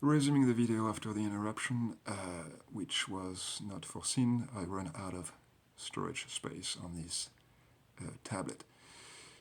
Resuming the video after the interruption, which was not foreseen, I ran out of storage space on this tablet.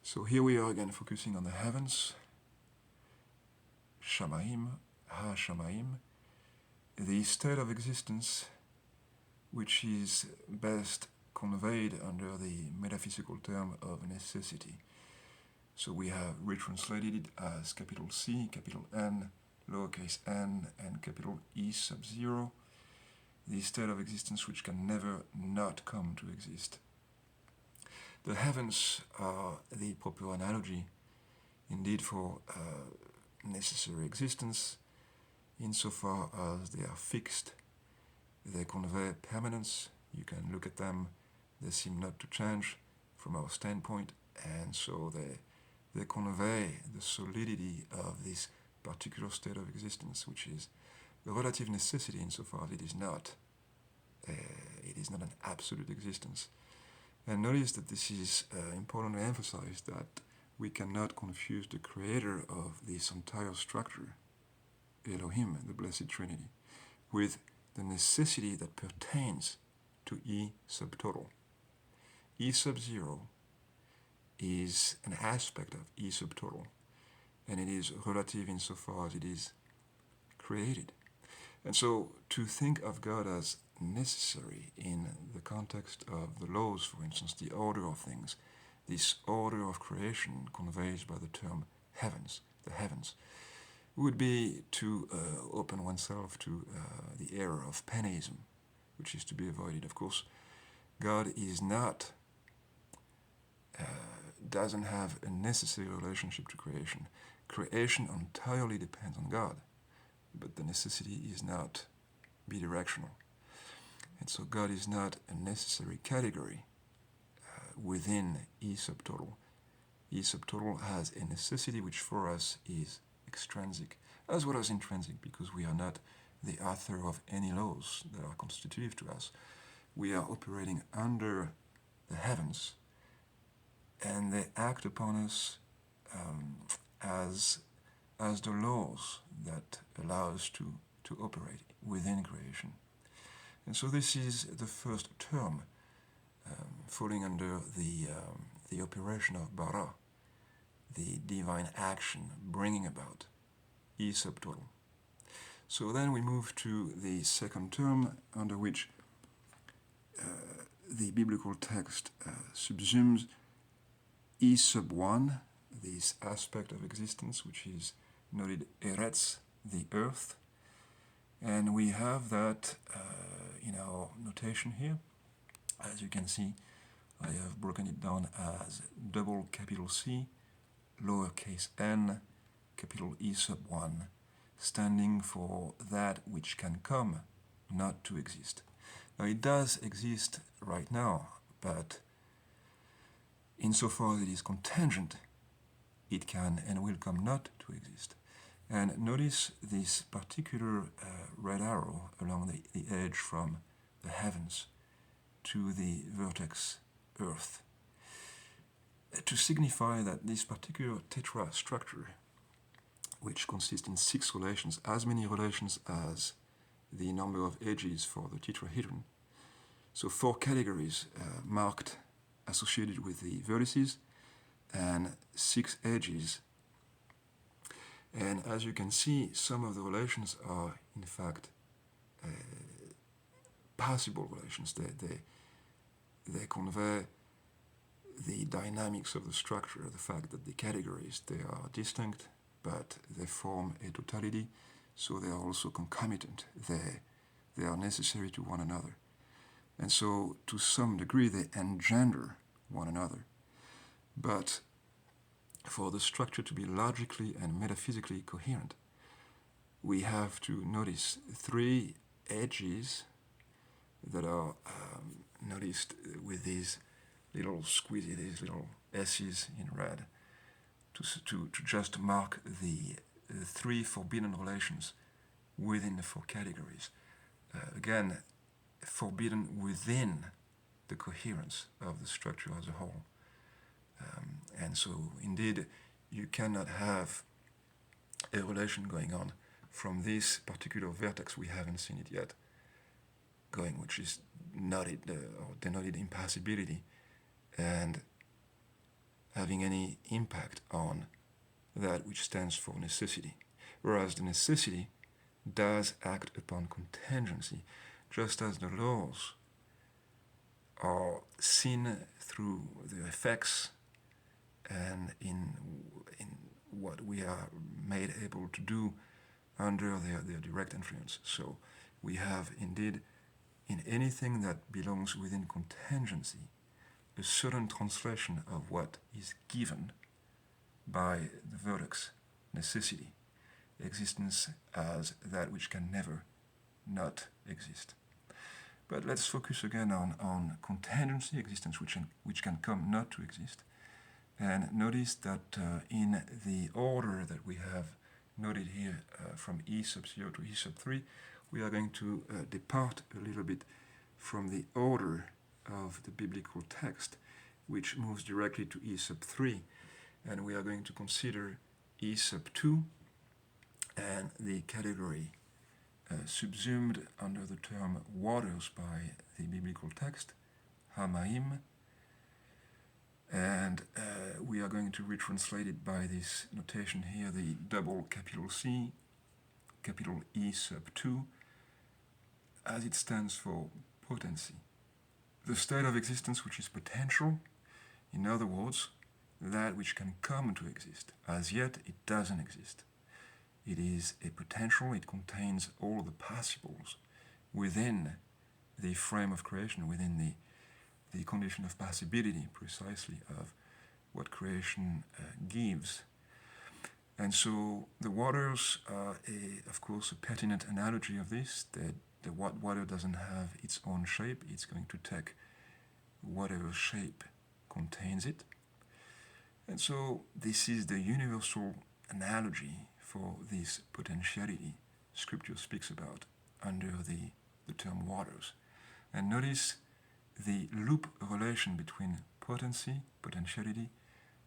So here we are again focusing on the heavens, Shamaim, Ha-Shamaim, the state of existence which is best conveyed under the metaphysical term of necessity. So we have retranslated it as capital C, capital N, lowercase n, and capital E sub 0, the state of existence which can never not come to exist. The heavens are the proper analogy, indeed, for necessary existence, insofar as they are fixed. They convey permanence. You can look at them, they seem not to change from our standpoint, and so they convey the solidity of this particular state of existence, which is the relative necessity insofar as it is not an absolute existence. And notice that this is important to emphasize, that we cannot confuse the creator of this entire structure, Elohim, the Blessed Trinity, with the necessity that pertains to E subtotal. E sub 0 is an aspect of E subtotal, and it is relative insofar as it is created. And so to think of God as necessary in the context of the laws, for instance, the order of things, this order of creation conveyed by the term heavens, the heavens, would be to open oneself to the error of pantheism, which is to be avoided. Of course, God is not, doesn't have a necessary relationship to creation. Creation entirely depends on God, but the necessity is not bidirectional. And so God is not a necessary category within E subtotal. E subtotal has a necessity which for us is extrinsic, as well as intrinsic, because we are not the author of any laws that are constitutive to us. We are operating under the heavens, and they act upon us as the laws that allow us to operate within creation. And so this is the first term falling under the operation of bara, the divine action bringing about E subtotal. So then we move to the second term, under which the biblical text subsumes E sub 1, this aspect of existence which is noted eretz, the earth, and we have that in our notation here. As you can see, I have broken it down as double capital C, lowercase n, capital E sub 1, standing for that which can come not to exist. Now it does exist right now, but insofar as it is contingent, it can and will come not to exist. And notice this particular red arrow along the edge from the heavens to the vertex earth, to signify that this particular tetra-structure, which consists in 6 relations, as many relations as the number of edges for the tetrahedron, so 4 categories marked, associated with the vertices, and 6 edges. And as you can see, some of the relations are in fact possible relations. They convey the dynamics of the structure, the fact that the categories, they are distinct, but they form a totality, so they are also concomitant. They are necessary to one another. And so to some degree they engender one another. But for the structure to be logically and metaphysically coherent, we have to notice 3 edges that are noticed with these little squeezy, these little S's in red, to just mark the 3 forbidden relations within the 4 categories. Again, forbidden within the coherence of the structure as a whole. And so, indeed, you cannot have a relation going on from this particular vertex, we haven't seen it yet, going, which is noted or denoted impassibility, and having any impact on that which stands for necessity. Whereas the necessity does act upon contingency, just as the laws are seen through the effects and in what we are made able to do under their direct influence. So we have indeed, in anything that belongs within contingency, a certain translation of what is given by the vertex necessity, existence as that which can never not exist. But let's focus again on contingency, existence which can come not to exist. And notice that in the order that we have noted here from E sub 0 to E sub 3, we are going to depart a little bit from the order of the biblical text, which moves directly to E sub 3. And we are going to consider E sub 2 and the category subsumed under the term waters by the biblical text, hamaim, and we are going to retranslate it by this notation here, the double capital C, capital E sub 2, as it stands for potency. The state of existence which is potential, in other words, that which can come to exist. As yet, it doesn't exist. It is a potential, it contains all the possibles within the frame of creation, within the condition of possibility, precisely, of what creation gives. And so the waters are, of course, a pertinent analogy of this, that the water doesn't have its own shape, it's going to take whatever shape contains it. And so this is the universal analogy for this potentiality Scripture speaks about under the term waters. And notice the loop relation between potency, potentiality,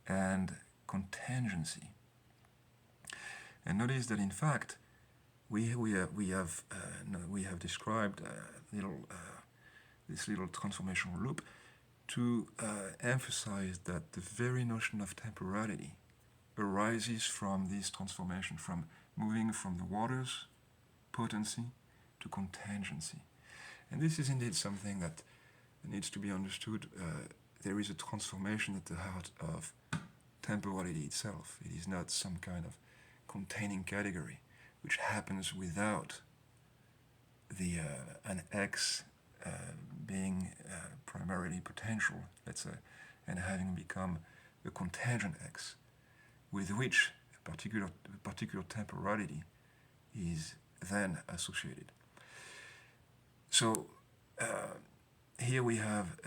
and contingency. And notice that in fact we have described this little transformational loop to emphasize that the very notion of temporality arises from this transformation, from moving from the waters, potency, to contingency. And this is indeed something that needs to be understood. There is a transformation at the heart of temporality itself. It is not some kind of containing category which happens without an X being primarily potential, let's say, and having become a contingent X, with which a particular temporality is then associated. So here we have,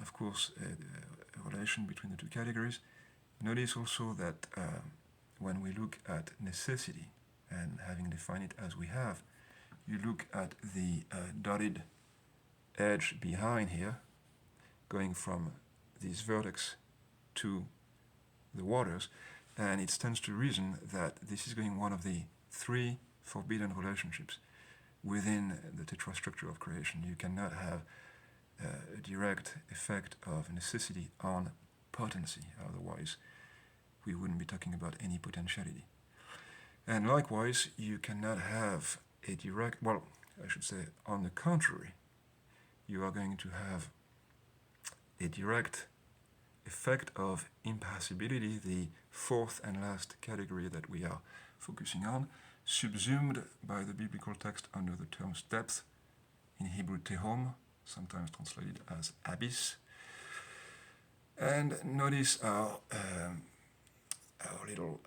of course, a relation between the two categories. Notice also that when we look at necessity, and having defined it as we have, you look at the dotted edge behind here, going from this vertex to the waters, and it stands to reason that this is going one of the three forbidden relationships within the tetra-structure of creation. You cannot have a direct effect of necessity on potency, otherwise we wouldn't be talking about any potentiality. And likewise, you cannot have a direct, well, I should say, on the contrary, you are going to have a direct effect of impassibility, the fourth and last category that we are focusing on, subsumed by the biblical text under the terms depth, in Hebrew tehom, sometimes translated as abyss. And notice our little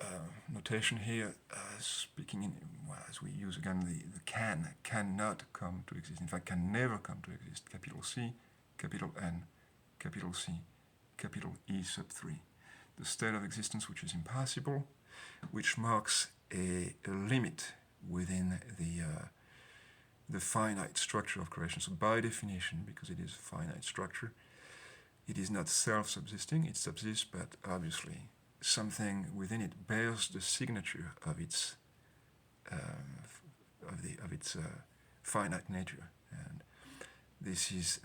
notation here, speaking in, well, as we use again the cannot come to exist, in fact can never come to exist, capital C, capital N, capital C, capital E sub 3. The state of existence which is impassible, which marks a limit within the finite structure of creation. So by definition, because it is a finite structure, it is not self-subsisting, it subsists, but obviously something within it bears the signature of its its finite nature. And this is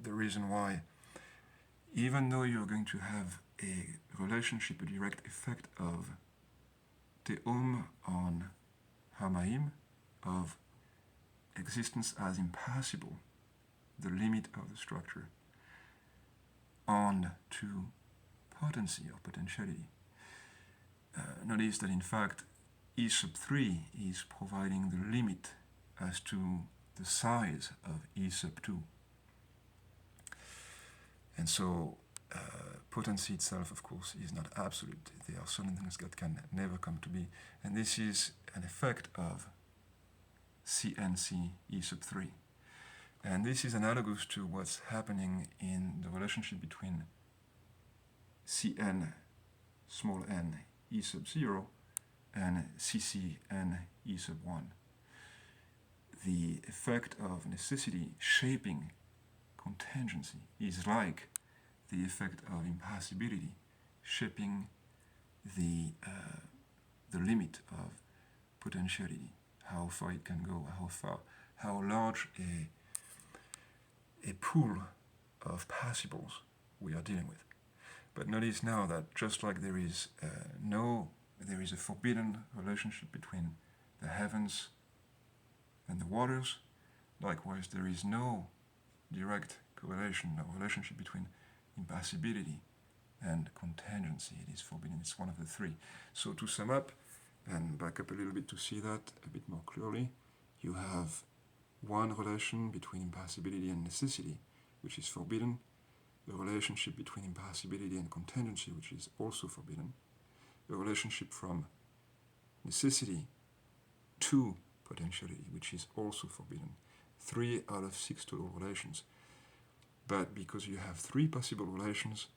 the reason why, even though you're going to have a relationship, a direct effect of te'om on hamaim, of existence as impassible, the limit of the structure, on to potency or potentiality. Notice that in fact E sub 3 is providing the limit as to the size of E sub 2. And so potency itself, of course, is not absolute. There are certain things that can never come to be. And this is an effect of CNC E sub 3. And this is analogous to what's happening in the relationship between Cn small n E sub 0 and Ccn E sub 1. The effect of necessity shaping contingency is like the effect of impassibility shaping the limit of potentiality, how far it can go, how large a pool of passibles we are dealing with. But notice now that just like there is a forbidden relationship between the heavens and the waters, likewise there is no direct correlation or relationship between impassibility and contingency. It is forbidden. It's one of the three. So to sum up, and back up a little bit to see that a bit more clearly, you have one relation between impassibility and necessity, which is forbidden, the relationship between impassibility and contingency, which is also forbidden, the relationship from necessity to potentiality, which is also forbidden. 3 out of 6 total relations. But because you have 3 possible relations,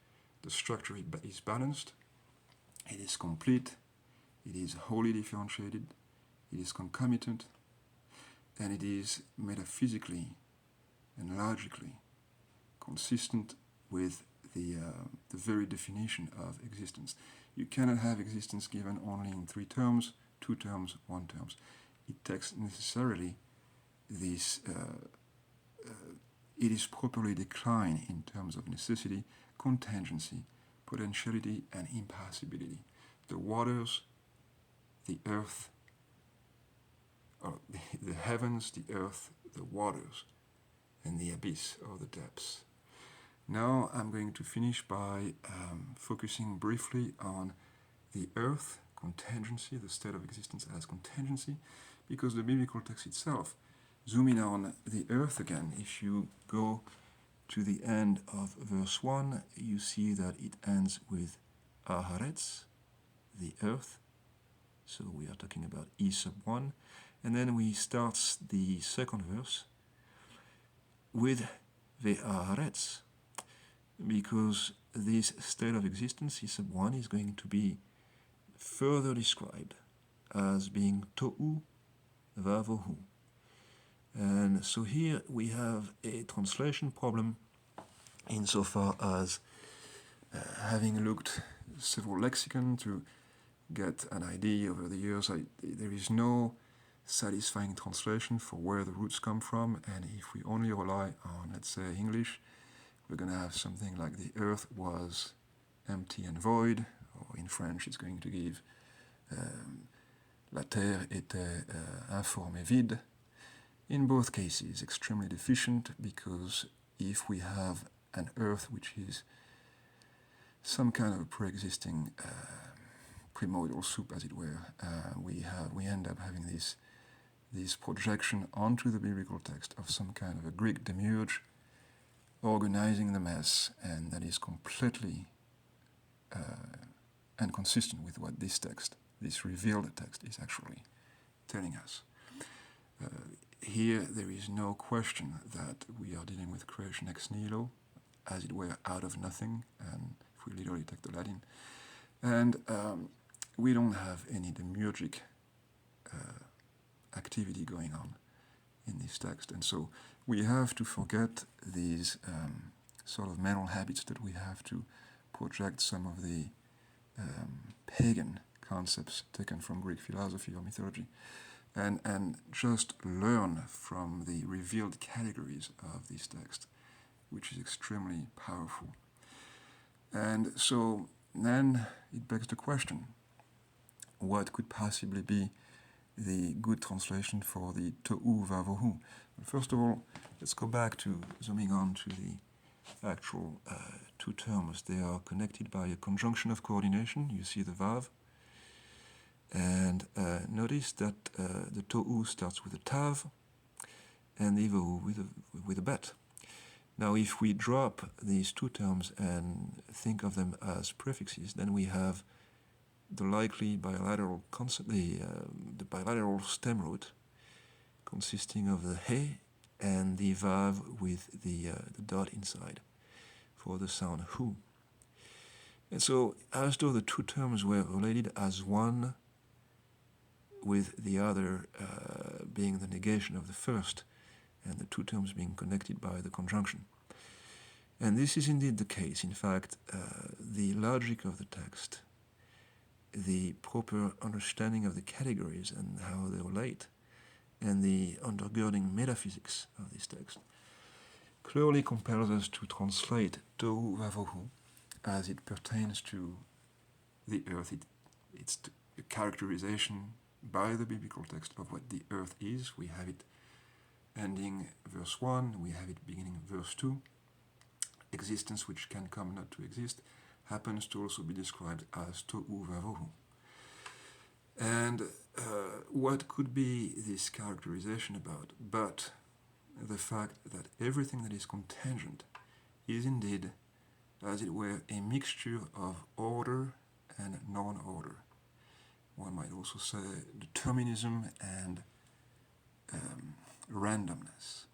the structure is balanced, it is complete, it is wholly differentiated, it is concomitant, and it is metaphysically and logically consistent with the very definition of existence. You cannot have existence given only in 3 terms, 2 terms, 1 terms. It takes necessarily this, it is properly declined in terms of necessity, contingency, potentiality, and impassibility. The waters, the earth, or the heavens, the earth, the waters, and the abyss or the depths. Now I'm going to finish by focusing briefly on the earth, contingency, the state of existence as contingency, because the biblical text itself, zooming on the earth again, if you go to the end of verse 1, you see that it ends with haaretz, the earth. So we are talking about E sub 1. And then we start the second verse with haaretz, because this state of existence, E sub 1, is going to be further described as being tohu vavohu. And so here we have a translation problem insofar as having looked several lexicon to get an idea over the years, there is no satisfying translation for where the roots come from, and if we only rely on, let's say, English, we're going to have something like the earth was empty and void, or in French it's going to give la terre était informe et vide. In both cases, extremely deficient, because if we have an earth which is some kind of pre-existing primordial soup, as it were, we end up having this projection onto the biblical text of some kind of a Greek demiurge organizing the mess, and that is completely inconsistent with what this text, this revealed text, is actually telling us. Here there is no question that we are dealing with creation ex nihilo, as it were, out of nothing, and if we literally take the Latin. And we don't have any demiurgic activity going on in this text. And so we have to forget these sort of mental habits that we have to project some of the pagan concepts taken from Greek philosophy or mythology. and just learn from the revealed categories of this text, which is extremely powerful. And so then it begs the question, what could possibly be the good translation for the tohu vavohu? Well, first of all, let's go back to zooming on to the actual two terms. They are connected by a conjunction of coordination. You see the vav. And notice that the tohu starts with a tav and the vavu with a bet. Now, if we drop these two terms and think of them as prefixes, then we have the likely bilateral the bilateral stem root consisting of the he and the vav with the dot inside for the sound hu. And so, as though the two terms were related as one, with the other being the negation of the first, and the two terms being connected by the conjunction. And this is indeed the case. In fact, the logic of the text, the proper understanding of the categories and how they relate, and the undergirding metaphysics of this text clearly compels us to translate tohu vavohu as it pertains to the earth. It's a characterization by the biblical text of what the earth is. We have it ending verse 1, we have it beginning verse 2. Existence which can come not to exist happens to also be described as tohu vavohu. And what could be this characterization about but the fact that everything that is contingent is indeed, as it were, a mixture of order and non-order. One might also say determinism and randomness.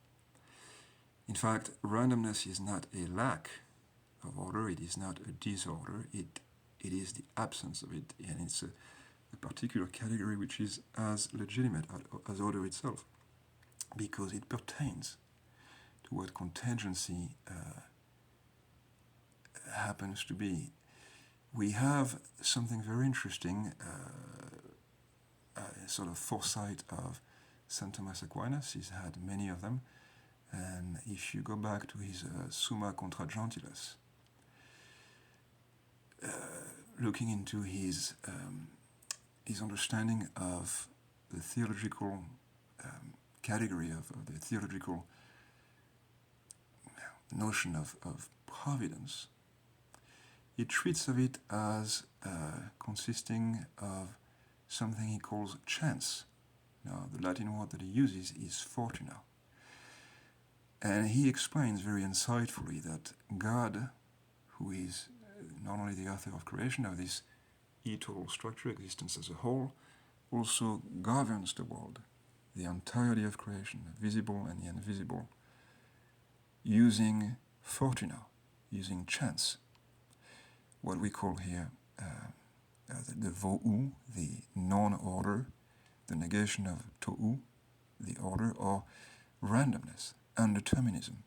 In fact, randomness is not a lack of order, it is not a disorder, it is the absence of it, and it's a particular category which is as legitimate as order itself, because it pertains to what contingency happens to be. We have something very interesting, a sort of foresight of St. Thomas Aquinas. He's had many of them. And if you go back to his Summa contra Gentiles, looking into his understanding of the theological category of the theological notion of providence, he treats of it as consisting of something he calls chance. Now, the Latin word that he uses is fortuna. And he explains very insightfully that God, who is not only the author of creation, of this eternal structure, existence as a whole, also governs the world, the entirety of creation, the visible and the invisible, using fortuna, using chance, what we call here the vohu, the non-order, the negation of tohu, the order, or randomness, undeterminism.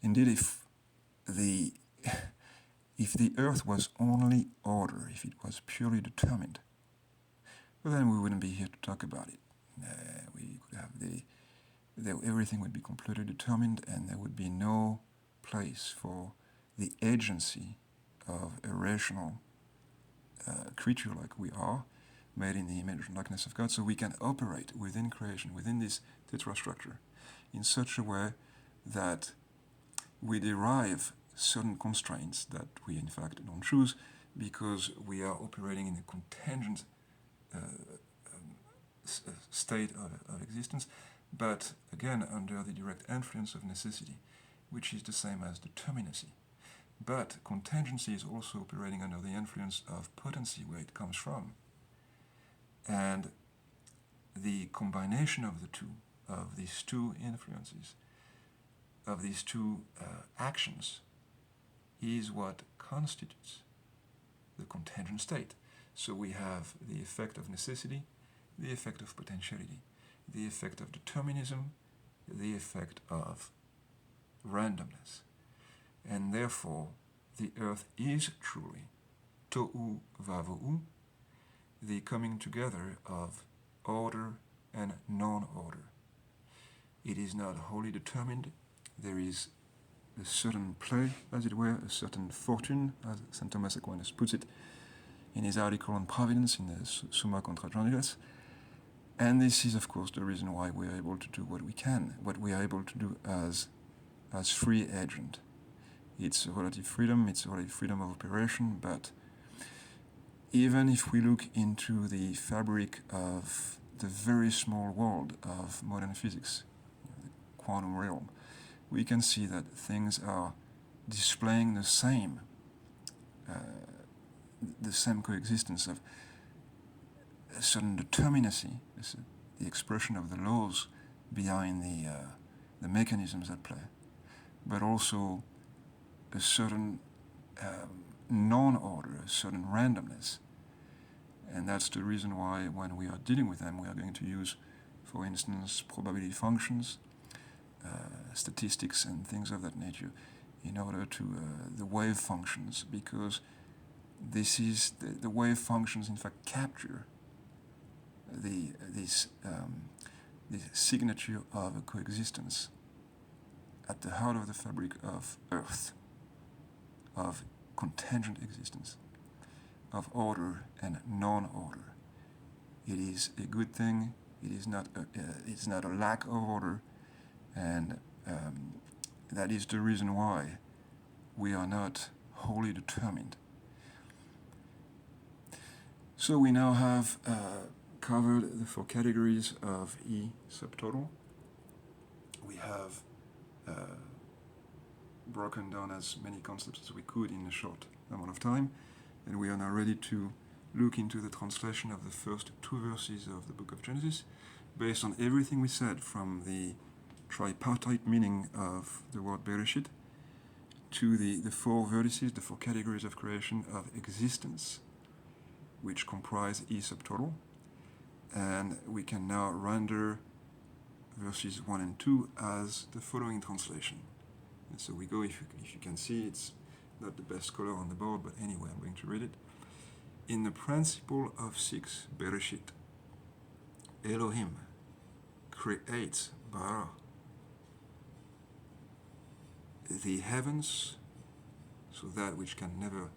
Indeed, if the earth was only order, if it was purely determined, well, then we wouldn't be here to talk about it. We could have everything would be completely determined, and there would be no place for the agency of a rational creature like we are, made in the image and likeness of God, so we can operate within creation, within this Tetra-structure, in such a way that we derive certain constraints that we in fact don't choose, because we are operating in a contingent state of existence, but again under the direct influence of necessity, which is the same as determinacy. But contingency is also operating under the influence of potency, where it comes from. And the combination of the two, of these two influences, of these two actions, is what constitutes the contingent state. So we have the effect of necessity, the effect of potentiality, the effect of determinism, the effect of randomness. And therefore, the earth is truly tohu vavohu, the coming together of order and non-order. It is not wholly determined. There is a certain play, as it were, a certain fortune, as St. Thomas Aquinas puts it in his article on providence in the Summa contra Gratuitous. And this is, of course, the reason why we are able to do what we can, what we are able to do as free agent. It's a relative freedom, it's a relative freedom of operation, but even if we look into the fabric of the very small world of modern physics, the quantum realm, we can see that things are displaying the same coexistence of a certain determinacy, the expression of the laws behind the mechanisms at play, but also a certain non-order, a certain randomness. And that's the reason why when we are dealing with them, we are going to use, for instance, probability functions, statistics and things of that nature in order to the wave functions, because this is the wave functions in fact capture this signature of a coexistence at the heart of the fabric of Earth, of contingent existence, of order and non-order. It is a good thing. It is not it's not a lack of order, and that is the reason why we are not wholly determined. So we now have covered the four categories of E subtotal. We have broken down as many concepts as we could in a short amount of time, and we are now ready to look into the translation of the first two verses of the book of Genesis, based on everything we said, from the tripartite meaning of the word BēRēSHiT to the four vertices, the four categories of creation of existence, which comprise E subtotal. And we can now render verses 1 and 2 as the following translation. And so we go, if you can see, it's not the best color on the board, but anyway, I'm going to read it. In the principle of 6, BēRēSHiT, Elohim creates bara, the heavens, so that which can never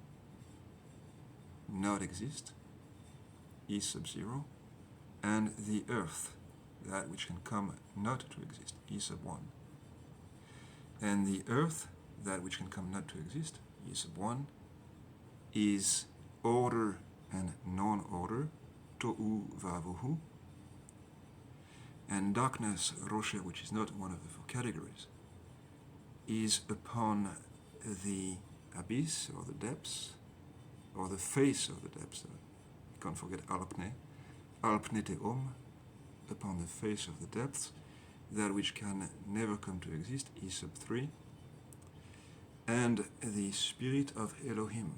not exist, E sub 0, and the earth, that which can come not to exist, E sub 1. And the earth, that which can come not to exist, E sub 1, is order and non-order, tohu vavohu, and darkness, roshe, which is not one of the four categories, is upon the abyss, or the depths, or the face of the depths. You can't forget alpne teom, upon the face of the depths, that which can never come to exist, E sub 3, and the spirit of Elohim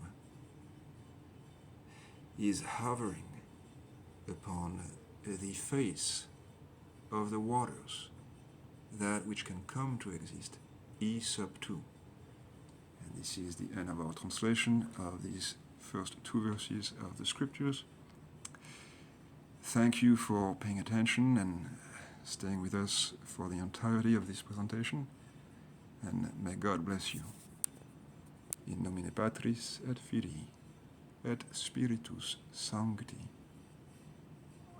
is hovering upon the face of the waters, that which can come to exist, E sub 2. And this is the end of our translation of these first two verses of the scriptures. Thank you for paying attention and staying with us for the entirety of this presentation, and may God bless you. In nomine Patris et Filii et Spiritus Sancti.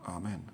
Amen.